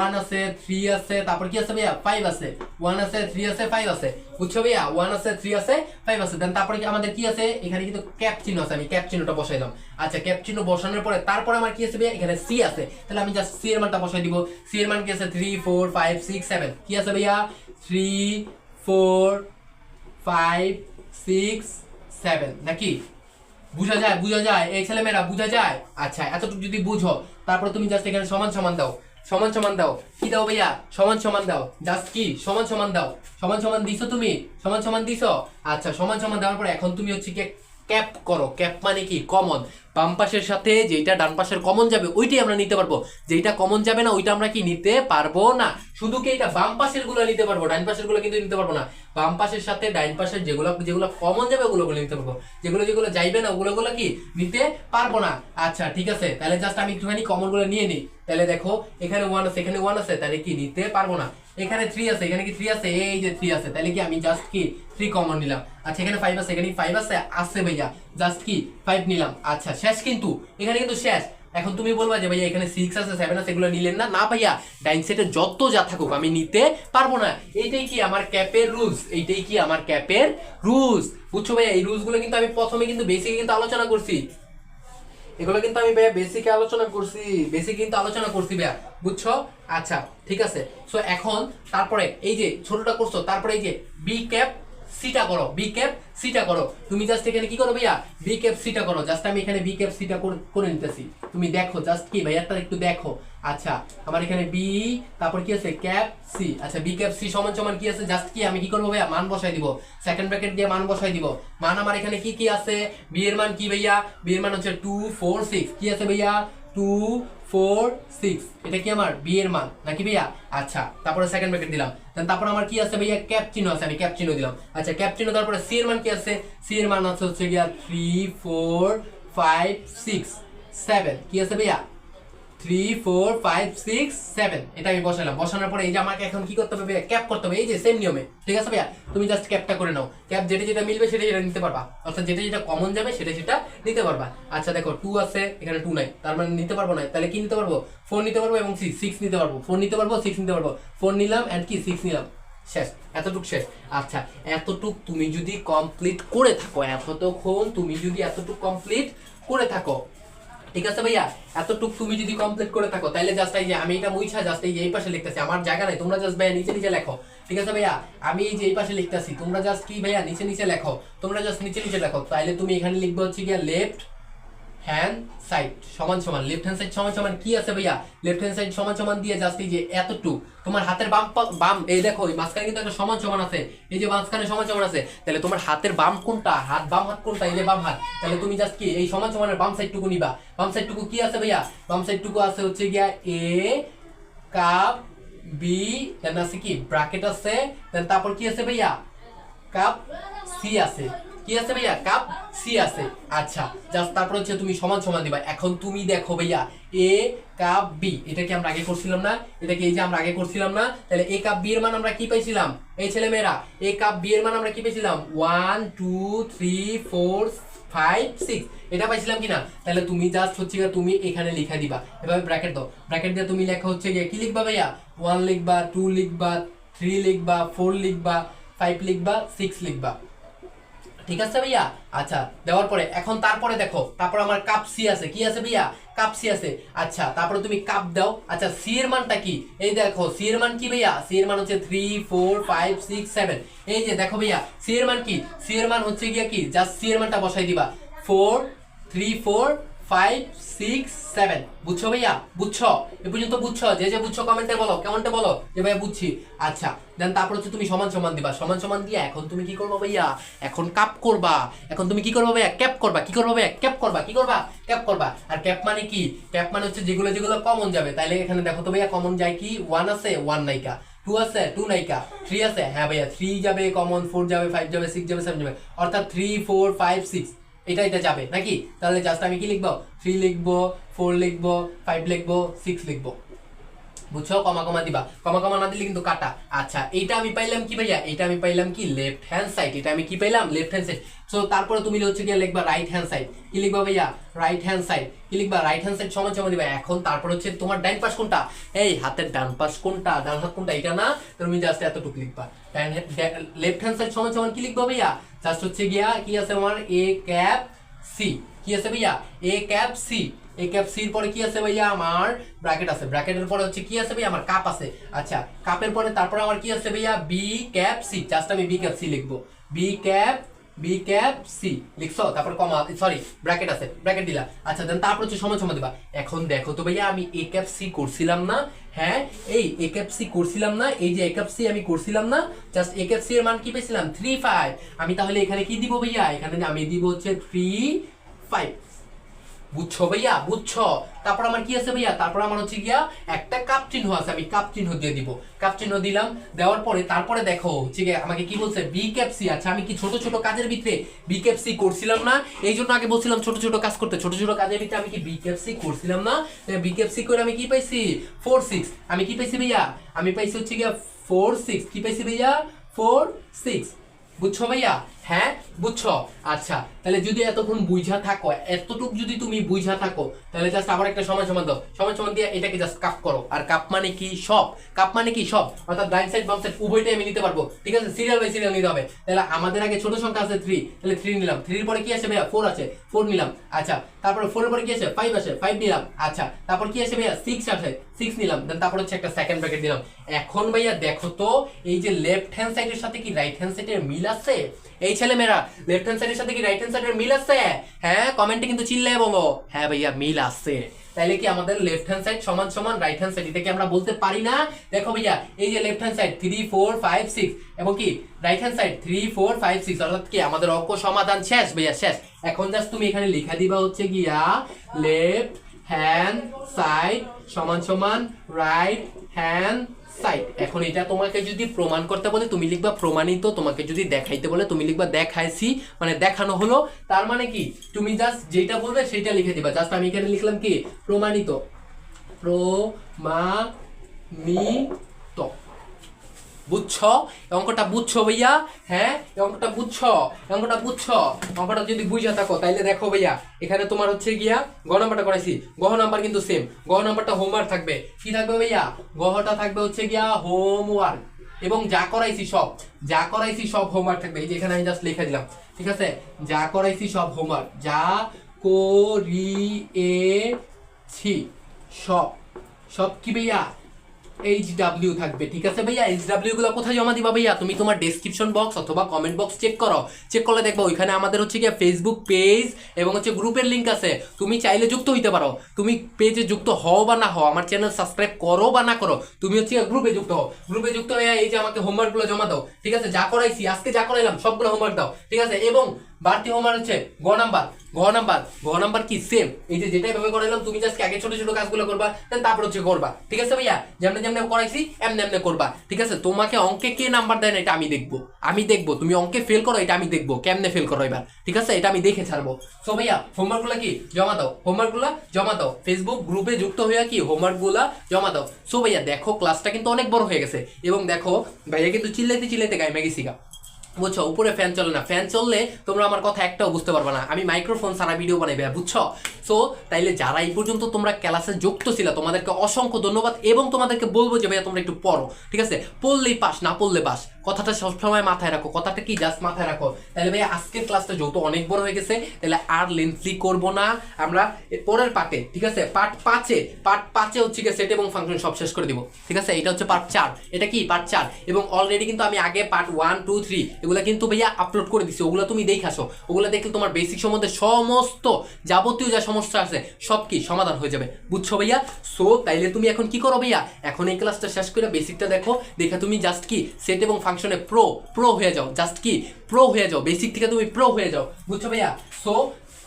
1 আছে, 3 আছে, তারপর কি আছে ভাইয়া 5 আছে, 1 আছে, 3 আছে, 5 আছে, বুঝছো ভাইয়া 1 আছে, 3 আছে, 5 আছে। দেন তারপরে কি আমাদের কি আছে, এখানে কিন্তু ক্যাপ চিহ্ন আছে, আমি ক্যাপ চিহ্নটা বসাইলাম। আচ্ছা ক্যাপ চিহ্ন বসানোর পরে তারপরে আমার কি আছে ভাইয়া, এখানে সি আছে, তাহলে আমি জাস্ট সি এর মানটা বসাই দিব। সি এর মান কি আছে 3 4 5 6 7, কি আছে ভাইয়া 3 4 5 6 7 নাকি? বুঝা যায়, বুঝা যায় এই ছেলেমেয়েরা, বুঝা যায়? আচ্ছা এতটুকু যদি বুঝো তারপরে তুমি জাস্ট এখানে সমান সমান দাও, সমান সমান দাও, কি দাও ভাইয়া সমান সমান দাও, জাস্ট কি সমান সমান দাও, সমান সমান দিছো তুমি, সমান সমান দিছো। আচ্ছা সমান সমান দেওয়ার পরে এখন তুমি হচ্ছে কি ক্যাপ করো। ক্যাপ মানে কি কমন, বাম পাশের সাথে যেটা ডান পাশের কমন যাবে ওইটাই আমরা নিতে পারবো, যেটা কমন যাবে না ওইটা আমরা কি নিতে পারবো না। শুধু কি এটা বাম পাশের গুলো নিতে পারবো, ডান পাশের গুলো কিন্তু নিতে পারবো না। বাম পাশের সাথে ডান পাশের যেগুলো যেগুলো কমন যাবে ওগুলো নিতে পারবো, যেগুলো যেগুলো যাইবে না ওগুলো কি নিতে পারবো না। আচ্ছা ঠিক আছে, তাহলে জাস্ট আমি একটুখানি কমন গুলো নিয়ে নিই। তাহলে দেখো এখানে 1 আছে, এখানে 1 আছে, তাহলে কি নিতে পারবো না। এখানে 3 আছে, এখানে কি 3 আছে, এই যে 3 আছে, তাহলে কি আমি জাস্ট কি 3 কমন নিলাম। আচ্ছা এখানে 5 আছে, এখানে 5 আছে, আছে ভাইয়া জাস্ট কি 5 নিলাম। আচ্ছা শেষ, কিন্তু এখানে কিন্তু শেষ। এখন তুমি বলবা যে ভাইয়া এখানে 6 আছে 7 আছে এগুলো নিলেন না, না ভাইয়া ডাইন সেটে যত যা থাকুক আমি নিতে পারবো না। এইটাই কি আমার ক্যাপের রুলস, এইটাই কি আমার ক্যাপের রুলস, বুঝছো ভাইয়া? এই রুলস গুলো কিন্তু আমি প্রথমে কিন্তু বেসিকে কিন্তু আলোচনা করছি, এগুলো কিন্তু আমি ভাইয়া বেসিকে আলোচনা করছি, বেসিক কিন্তু আলোচনা করছি ভাইয়া, বুঝছো? আচ্ছা ঠিক আছে। সো এখন তারপরে এই যে ছোটটা করছো, তারপরে এই যে বি ক্যাপ সিটা করো, বি ক্যাপ সিটা করো। তুমি জাস্ট এখানে কি করো ভাইয়া, বি ক্যাপ সিটা করো। জাস্ট আমি এখানে বি ক্যাপ সিটা করে নিতেছি, তুমি দেখো জাস্ট কি ভাইয়াটা একটু দেখো। আচ্ছা আমার এখানে বি, তারপর কি আছে ক্যাপ সি। আচ্ছা বি ক্যাপ সি সমান সমান কি আছে, জাস্ট কি আমি কি করবো ভাইয়া মান বসাই দিব, সেকেন্ড ব্র্যাকেট দিয়ে মান বসাই দিব। মান আমার এখানে কি কি আছে, বি এর মান কি ভাইয়া, বি এর মান হচ্ছে 2 4 6, কি আছে ভাইয়া 2 4 6, এটা কি আমার বি এর মান নাকি ভাইয়া? আচ্ছা তারপরে সেকেন্ড ব্র্যাকেট দিলাম, দেন তারপর আমার কি আছে ভাইয়া ক্যাপ চিহ্ন আছে, আমি ক্যাপ চিহ্ন দিলাম। আচ্ছা ক্যাপ চিহ্ন দেওয়ার পরে সি এর মান কি আছে, সি এর মান আছে হচ্ছে গিয়া 3 4 5 6 7, কি আছে ভাইয়া 3 4 5 6 7, এটা আমি বসালাম। বসানোর পরে এই যে আমাকে এখন কি করতে হবে ভাইয়া, ক্যাপ করতে হবে, এই যে সেম নিয়মে, ঠিক আছে ভাইয়া? তুমি জাস্ট ক্যাপটা করে নাও, ক্যাপ যেটা যেটা মিলবে সেটা যেটা নিতে পারবা, অর্থাৎ যেটা যেটা কমন যাবে সেটা সেটা নিতে পারবা। আচ্ছা দেখো 2 আছে, এখানে 2 নাই, তার মানে নিতে পারবো না, তাহলে কি নিতে পারবো 4 নিতে পারবো এবং 6 নিতে পারবো, 4 নিতে পারবো 6 নিতে পারবো, 4 নিলাম এন্ড কি 6 নিলাম, শেষ, এতটুক শেষ। আচ্ছা এতটুক তুমি যদি কমপ্লিট করে থাকো, এতক্ষণ তুমি যদি এতটুক কমপ্লিট করে থাকো, ঠিক আছে ভাইয়া, এতটুক তুমি যদি কমপ্লিট করে থাকো, তাহলে জাস্ট এই যে আমি এটা মুইছা জাস্ট এই যে এই পাশে লিখতেছি, আমার জায়গা নাই, তোমরা জাস্ট ভাইয়া নিচে নিচে লেখো, ঠিক আছে ভাইয়া? আমি এই যে এই পাশে লিখতেছি, তোমরা জাস্ট কি ভাইয়া নিচে নিচে লেখো, তোমরা জাস্ট নিচে নিচে লেখো। তাহলে তুমি এখানে লিখবে হচ্ছে গিয়া লেফট হ্যান্ড সাইড সমান সমান, লেফট হ্যান্ড সাইড সমান সমান কি আছে ভাইয়া, লেফট হ্যান্ড সাইড সমান সমান দিয়ে জাস্ট এই যে এতটুক তোমার হাতের বাম এই দেখো এই মাঝখানে কিন্তু একটা সমান সমান আছে, এই যে মাঝখানে সমান সমান আছে, তাহলে তোমার হাতের বাম কোনটা, বাম হাত কোনটা, এই যে বাম হাত, তাহলে তুমি জাস্ট কি এই সমান সমানের বাম সাইডটুকু নিবা। বাম সাইডটুকু কি আছে ভাইয়া, বাম সাইডটুকু আছে হচ্ছে গিয়া এ কাপ বি, দেন আছে কি ব্র্যাকেট আছে, দেন তারপর কি আছে ভাইয়া কাপ সি আছে, কি আছে ভাইয়া কাপ সি আছে। আচ্ছা জাস্ট তারপর হচ্ছে তুমি সমান সমান দিবা। এখন তুমি দেখো ভাইয়া এ কাপ বি, এটা কি আমরা আগে করছিলাম না, এটা কি এই যে আমরা আগে করছিলাম না, তাহলে এ কাপ বি এর মান আমরা কি পাইছিলাম, এই ছেলে মেয়েরা এ কাপ বি এর মান আমরা কি পাইছিলাম 1 2 3 4 5 6, এটা পাইছিলাম কিনা? তাহলে তুমি জাস্ট হচ্ছে তুমি এখানে লিখা দিবা, এভাবে ব্র্যাকেট দাও, ব্র্যাকেট দিয়ে তুমি লেখা হচ্ছে কি লিখবা ভাইয়া 1 লিখবা, 2 লিখবা, 3 লিখবা, 4 লিখবা, 5 লিখবা, 6 লিখবা, ঠিক আছে ভাইয়া? আচ্ছা দেওয়ার পরে এখন তারপরে দেখো, তারপর আমার কাপ সি আছে, কি আছে ভাইয়া কাপ সি আছে। আচ্ছা তারপরে তুমি কাপ দাও। আচ্ছা সি এর মানটা কি, এই দেখো সি এর মান কি ভাইয়া, সি এর মান হচ্ছে 3 4 5 6 7, এই যে দেখো ভাইয়া সি এর মান কি, সি এর মান হচ্ছে গিয়া কি জাস্ট সি এর মানটা বসাই দিবা 4 3 4 5 6 7, বুঝছো ভাইয়া? বুঝছো এ পর্যন্ত? বুঝছো? যে যে বুঝছো কমেন্টে বলো, কমেন্টে বলো যে ভাইয়া বুঝছি। আচ্ছা দেন তারপর হচ্ছে তুমি সমান সমান দিবা, সমান সমান দিয়ে এখন তুমি কি করবা ভাইয়া, এখন কাপ করবা, এখন তুমি কি করবা ভাইয়া ক্যাপ করবা, কি করবা ভাইয়া ক্যাপ করবা, কি করবা ক্যাপ করবা। আর ক্যাপ মানে কি, ক্যাপ মানে হচ্ছে যেগুলো যেগুলো কমন যাবে, তাইলে এখানে দেখো তো ভাইয়া কমন যায় কি 1 আছে 1 নাইকা, 2 আছে 2 নাইকা, 3 আছে, হ্যাঁ ভাইয়া 3 যাবে কমন, 4 যাবে, 5 যাবে, 6 যাবে, 7 যাবে, অর্থাৎ 3 4 5 6 এটা যাবে নাকি? তাহলে জাস্ট আমি কি লিখবো 3 লিখবো, 4 লিখবো, 5 লিখবো, 6 লিখবো, বুঝছো, কমা কমা দিবা, কমা কমা না দিলে কিন্তু কাটা। আচ্ছা এইটা আমি পাইলাম কি ভাইয়া, এটা আমি পাইলাম কি লেফট হ্যান্ড সাইড, এটা আমি কি পাইলাম লেফট হ্যান্ড সাইড। সো তারপরে তুমি হচ্ছে গিয়ে লিখবা রাইট হ্যান্ড সাইড, কি লিখবা ভাইয়া রাইট হ্যান্ড সাইড, কি লিখবা রাইট হ্যান্ড সাইড সমান সমান দিবা। এখন তারপর হচ্ছে তোমার ডান পাশ কোনটা, এই হাতের ডান পাশ কোনটা, ডান হাত কোনটা, এটা না, তুমি জাস্ট এতটুকু লিখবা। লেফট হ্যান্ড সাইড সমান সমান কি লিখবা ভাইয়া, জাস্ট হচ্ছে গিয়া কি আছে আমার এ ক্যাপ সি, কি আছে ভাইয়া এ ক্যাপ সি, এ ক্যাপ সির পরে কি আছে ভাইয়া আমার ব্র্যাকেট আছে, ব্র্যাকেটের পরে হচ্ছে কি আছে ভাইয়া আমার কাপ আছে। আচ্ছা কাপের পরে তারপরে আমার কি আছে ভাইয়া বি ক্যাপ সি, জাস্ট আমি বি ক্যাপ সি লিখবো, বি ক্যাপ সি লিখছো, তারপর কমা সরি ব্র্যাকেট আছে, ব্র্যাকেট দিলা। আচ্ছা দেন তারপর হচ্ছে সমান সমান দিবা। এখন দেখো তো ভাইয়া আমি এ ক্যাপ সি করছিলাম না, হ্যাঁ এই এ ক্যাপ সি করছিলাম না, এই যে এ ক্যাপ সি আমি করছিলাম না, জাস্ট এ ক্যাপ সি এর মান কি পেয়েছিলাম 3 5। আমি তাহলে এখানে কি দিব ভাইয়া, এখানে আমি দিব হচ্ছে 3 5। বুঝছো ভাইয়া বুঝছো। তারপর আমার কি আছে ভাইয়া, তারপর আমার হচ্ছে গিয়া একটা কাপ চিহ্ন আছে, আমি কাপ চিহ্ন দিয়ে দিব, কাপ চিহ্ন দিলাম। দেওয়ার পরে তারপরে দেখো হচ্ছে গিয়ে আমাকে কি বলছে বি ক্যাপ সি। আচ্ছা আমি কি ছোট ছোট কাজের ভিতরে বি ক্যাপ সি করছিলাম না, এই জন্য আগে বলছিলাম ছোট ছোট কাজ করতে, ছোট ছোট কাজের ভিতরে আমি কি বি ক্যাপ সি করছিলাম না, বি ক্যাপ সি করে আমি কি পাইছি 4 6। আমি কি পাইছি ভাইয়া, আমি পাইছি হচ্ছে গিয়া 4 6, কি পাইছি ভাইয়া 4 6। বুঝছো ভাইয়া, হ্যাঁ বুঝছো। আচ্ছা তাহলে যদি এতক্ষণ বুঝা থাকো, এতটুক যদি তুমি বুঝা থাকো, তাহলে জাস্ট আবার একটা সমান সমান দাও, সমান সমান দিয়ে এটাকে জাস্ট কাপ করো। আর কাপ মানে কি সব, কাপ মানে কি সব, অর্থাৎ রাইট সাইড বাম সাইড উভয়টাই আমি নিতে পারবো, ঠিক আছে সিরিয়াল বাই সিরিয়াল নিতে হবে। তাহলে আমাদের আগে ছোট সংখ্যা আছে 3, তাহলে 3 নিলাম, 3 এর পরে কি আছে ভাইয়া 4 আছে, 4 নিলাম। আচ্ছা তারপরে 4 এর পরে কি আছে 5 আছে, 5 নিলাম। আচ্ছা তারপর কি আছে ভাইয়া 6 আছে, 6 নিলাম। দেন তারপর হচ্ছে একটা সেকেন্ড ব্র্যাকেট দিলাম। এখন ভাইয়া দেখো তো এই যে লেফট হ্যান্ড সাইডের সাথে কি রাইট হ্যান্ড সাইডের মিল আছে, এই ছেলে মেয়েরা লেফট হ্যান্ড সাইডের সাথে কি রাইট হ্যান্ড সাইডের মিল আছে, হ্যাঁ কমেন্টে কিন্তু চিল্লায় বলো হ্যাঁ ভাইয়া মিল আছে। তাইলে কি আমাদের লেফট হ্যান্ড সাইড সমান সমান রাইট হ্যান্ড সাইড, এটা কি আমরা বলতে পারি না। দেখো ভাইয়া এই যে লেফট হ্যান্ড সাইড 3 4 5 6 এবং কি রাইট হ্যান্ড সাইড 3 4 5 6, অর্থাৎ কি আমাদের অঙ্ক সমাধান শেষ ভাইয়া শেষ। এখন জাস্ট তুমি এখানে লেখা দিবা হচ্ছে গিয়া লেফট হ্যান্ড সাইড সমান সমান রাইট হ্যান্ড সাইড। এখন এটা তোমাকে যদি প্রমাণ করতে বলে তুমি লিখবা প্রমাণিত, তোমাকে যদি দেখাইতে বলে তুমি লিখবা দেখাইছি, মানে দেখানো হলো। তার মানে কি তুমি জাস্ট যেটা বলবে সেটা লিখে দিবা। জাস্ট আমি এখানে লিখলাম কি প্রমাণিত, প্রমাণিত। বুঝছো অঙ্কটা বুঝছো ভাইয়া, হ্যাঁ অঙ্কটা বুঝছো, অঙ্কটা বুঝছো। অঙ্কটা যদি বুঝা থাকো তাইলে দেখো ভাইয়া এখানে তোমার হচ্ছে গিয়া গ নাম্বারটা করাইছি, গহ নাম্বার কিন্তু সেম, গহ নাম্বারটা হোমওয়ার্ক থাকবে, কি থাকবে ভাইয়া গহটা থাকবে হচ্ছে গিয়া হোমওয়ার্ক, এবং যা করাইছি সব, যা করাইছি সব হোমওয়ার্ক থাকবে। এই যে এখানে আমি জাস্ট লিখে দিলাম, ঠিক আছে যা করাইছি সব হোমওয়ার্ক, যা করিয়েছি সব, সব কি ভাইয়া HW থাকবে, ঠিক আছে ভাইয়া। HW গুলো কোথায় জমা দিবা ভাইয়া, তুমি তোমার ডেসক্রিপশন বক্স অথবা কমেন্ট বক্স চেক করো, চেক করলে দেখবো ওইখানে আমাদের হচ্ছে গিয়ে ফেসবুক পেজ এবং হচ্ছে গ্রুপের লিংক আছে, তুমি চাইলে যুক্ত হইতে পারো। তুমি পেজে যুক্ত হও বা না হও, আমার চ্যানেল সাবস্ক্রাইব করো বা না করো, তুমি হচ্ছে গ্রুপে যুক্ত হও, গ্রুপে যুক্ত হয়ে এই যে আমাকে হোমওয়ার্ক গুলো জমা দাও, ঠিক আছে যা করাইছি আজকে যা করাইলাম সবগুলো হোমওয়ার্ক দাও, ঠিক আছে। এবং বাড়তি হোমওয়ার্ক হচ্ছে গ নাম্বার, গ নাম্বার, গ নাম্বার কি সেম, এই যে যেটা ভাবে করাইলাম তুমি জাস্ট আগে ছোট ছোট কাজগুলো করবা, দেন তারপর হচ্ছে করবা, ঠিক আছে ভাইয়া যেমন যেমন করাইছি এমনি এমনি করবা, ঠিক আছে। তোমাকে অঙ্কে কে নাম্বার দেয় না এটা আমি দেখবো, আমি দেখবো তুমি অঙ্কে ফেল করো এটা আমি দেখবো কেমনে ফেল করো এবার, ঠিক আছে এটা আমি দেখে ছাড়বো। সো ভাইয়া হোমওয়ার্ক গুলা কি জমা দাও, হোমওয়ার্ক গুলা জমা দাও, ফেসবুক গ্রুপে যুক্ত হয়ে কি হোমওয়ার্ক গুলা জমা দাও। সো ভাইয়া দেখো ক্লাসটা কিন্তু অনেক বড় হয়ে গেছে, এবং দেখো ভাইয়া কিন্তু চিল্লাইতে চিল্লাইতে গাইমে গেছি গা, বুঝছো উপরে ফ্যান চলে না, ফ্যান চললে তোমরা আমার কথা একটাও বুঝতে পারবে না, আমি মাইক্রোফোন সারা ভিডিও বানাইবে, বুঝছো। সো তাইলে যারা এই পর্যন্ত তোমরা ক্লাসে যুক্ত ছিল তোমাদেরকে অসংখ্য ধন্যবাদ, এবং তোমাদেরকে বলবো যে ভাইয়া তোমরা একটু পড়ো, ঠিক আছে পড়লেই পাস না পড়লে বাস, কথাটা সবসময় মাথায় রাখো, কথাটা কি জাস্ট মাথায় রাখো। তাহলে ভাইয়া আজকের ক্লাসটা যেহেতু অনেক বড় হয়ে গেছে তাহলে আর লেন্থলি করব না, আমরা পরের পার্টে, ঠিক আছে পার্ট 5-এ হচ্ছে কি সেট এবং ফাংশন সব শেষ করে দিব, ঠিক আছে এটা হচ্ছে পার্ট 4, এটা কি পার্ট 4, এবং অলরেডি কিন্তু আমি আগে পার্ট 1 2 3 এগুলা কিন্তু ভাইয়া আপলোড করে দিছি, ওগুলো তুমি দেখাসো, ওগুলো দেখলে তোমার বেসিক সম্বন্ধে সমস্ত যাবতীয় যা সমস্যা আছে সব কি সমাধান হয়ে যাবে, বুঝছো ভাইয়া। সো তাইলে তুমি এখন কি করো ভাইয়া, এখন এই ক্লাসটা শেষ করে বেসিকটা দেখো, দেখে তুমি জাস্ট কি সেট এবং ফাংশনে প্রো হয়ে যাও, জাস্ট কি প্রো হয়ে যাও, বেসিক থেকে তুমি প্রো হয়ে যাও, বুঝছো ভাইয়া। সো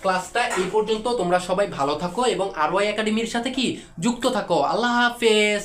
ক্লাসটা এই পর্যন্ত, তোমরা সবাই ভালো থাকো এবং RY একাডেমির সাথে কি যুক্ত থাকো। আল্লাহ হাফেজ।